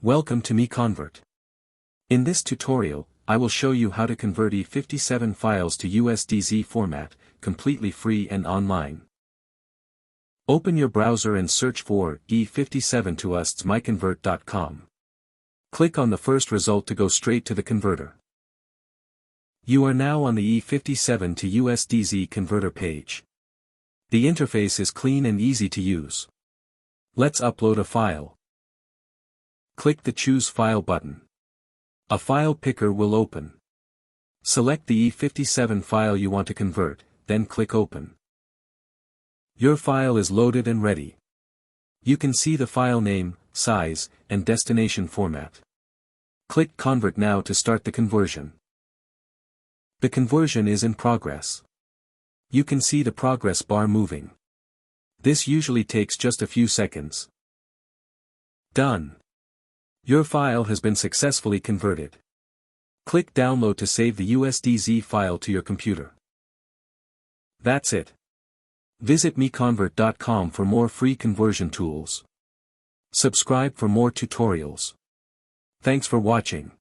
Welcome to MiConvert. In this tutorial, I will show you how to convert E57 files to USDZ format, completely free and online. Open your browser and search for E57 to MiConvert.com. Click on the first result to go straight to the converter. You are now on the E57 to USDZ converter page. The interface is clean and easy to use. Let's upload a file. Click the Choose File button. A file picker will open. Select the E57 file you want to convert, then click Open. Your file is loaded and ready. You can see the file name, size, and destination format. Click Convert now to start the conversion. The conversion is in progress. You can see the progress bar moving. This usually takes just a few seconds. Done. Your file has been successfully converted. Click Download to save the USDZ file to your computer. That's it. Visit MiConvert.com for more free conversion tools. Subscribe for more tutorials. Thanks for watching.